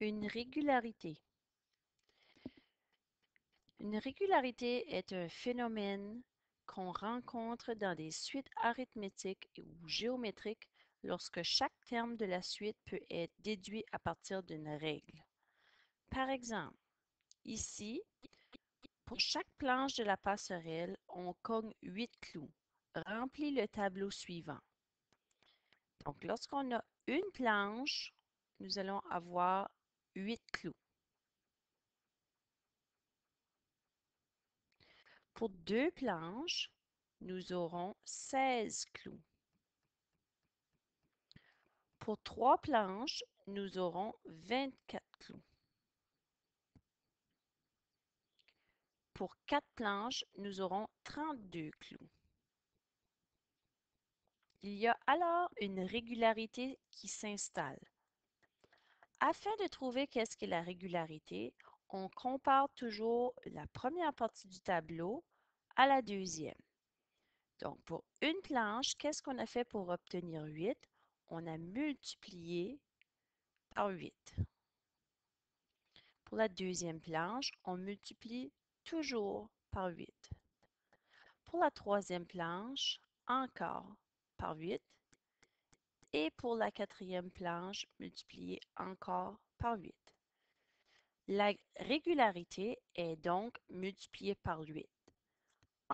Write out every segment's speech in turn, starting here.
Une régularité. Une régularité est un phénomène qu'on rencontre dans des suites arithmétiques ou géométriques lorsque chaque terme de la suite peut être déduit à partir d'une règle. Par exemple, ici, pour chaque planche de la passerelle, on cogne 8 clous. Remplis le tableau suivant. Donc, lorsqu'on a une planche, nous allons avoir 8 clous. Pour deux planches, nous aurons 16 clous. Pour trois planches, nous aurons 24 clous. Pour quatre planches, nous aurons 32 clous. Il y a alors une régularité qui s'installe. Afin de trouver qu'est-ce qu'est la régularité, on compare toujours la première partie du tableau à la deuxième. Donc, pour une planche, qu'est-ce qu'on a fait pour obtenir 8? On a multiplié par 8. Pour la deuxième planche, on multiplie toujours par 8. Pour la troisième planche, encore par 8. Et pour la quatrième planche, multiplié encore par 8. La régularité est donc multipliée par 8.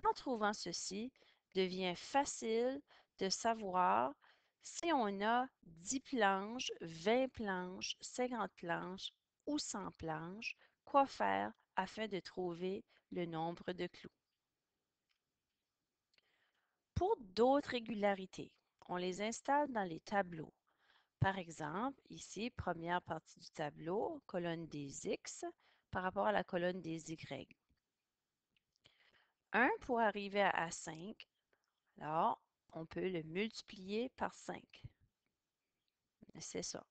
En trouvant ceci, devient facile de savoir si on a 10 planches, 20 planches, 50 planches ou 100 planches, quoi faire afin de trouver le nombre de clous. Pour d'autres régularités, on les installe dans les tableaux. Par exemple, ici, première partie du tableau, colonne des X par rapport à la colonne des Y. 1 pour arriver à 5, alors on peut le multiplier par 5. C'est ça.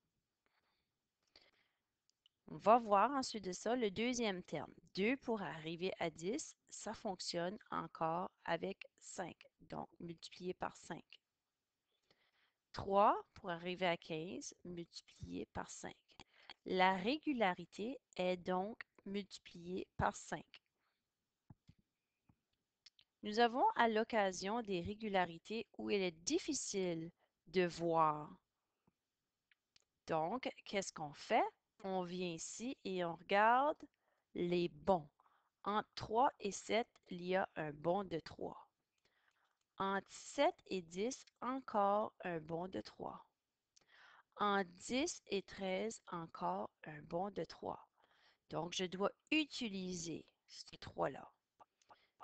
On va voir ensuite de ça le deuxième terme. 2 pour arriver à 10, ça fonctionne encore avec 5, donc multiplié par 5. 3 pour arriver à 15, multiplié par 5. La régularité est donc multipliée par 5. Nous avons à l'occasion des régularités où il est difficile de voir. Donc, qu'est-ce qu'on fait? On vient ici et on regarde les bons. Entre 3 et 7, il y a un bond de 3. Entre 7 et 10, encore un bond de 3. Entre 10 et 13, encore un bond de 3. Donc, je dois utiliser ces 3-là.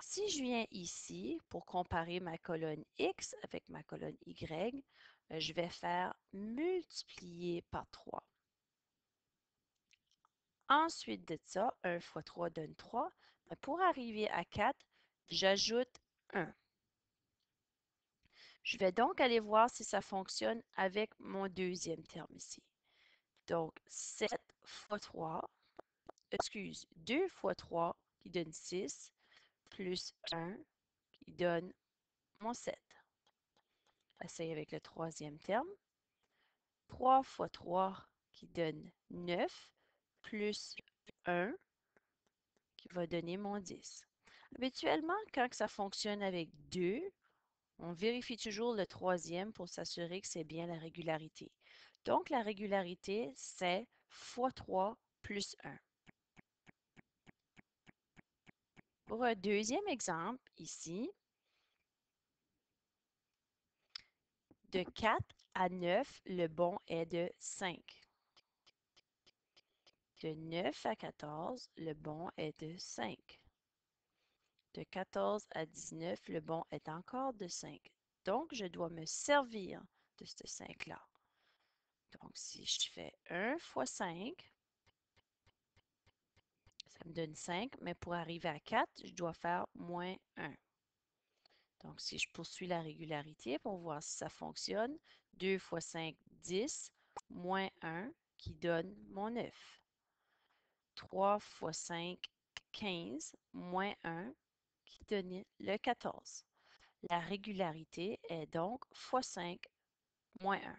Si je viens ici pour comparer ma colonne X avec ma colonne Y, je vais faire multiplier par 3. Ensuite de ça, 1 fois 3 donne 3. Pour arriver à 4, j'ajoute 1. Je vais donc aller voir si ça fonctionne avec mon deuxième terme ici. Donc, 7 fois 3, 2 fois 3 qui donne 6, plus 1 qui donne mon 7. Essaye avec le troisième terme. 3 fois 3 qui donne 9, plus 1 qui va donner mon 10. Habituellement, quand ça fonctionne avec 2, on vérifie toujours le troisième pour s'assurer que c'est bien la régularité. Donc, la régularité, c'est fois 3 plus 1. Pour un deuxième exemple, ici, de 4 à 9, le bon est de 5. De 9 à 14, le bon est de 5. De 14 à 19, le bon est encore de 5. Donc, je dois me servir de ce 5-là. Donc, si je fais 1 fois 5, ça me donne 5, mais pour arriver à 4, je dois faire moins 1. Donc, si je poursuis la régularité pour voir si ça fonctionne, 2 fois 5, 10, moins 1 qui donne mon 9. 3 fois 5, 15, moins 1 qui donne le 14. La régularité est donc fois 5 moins 1.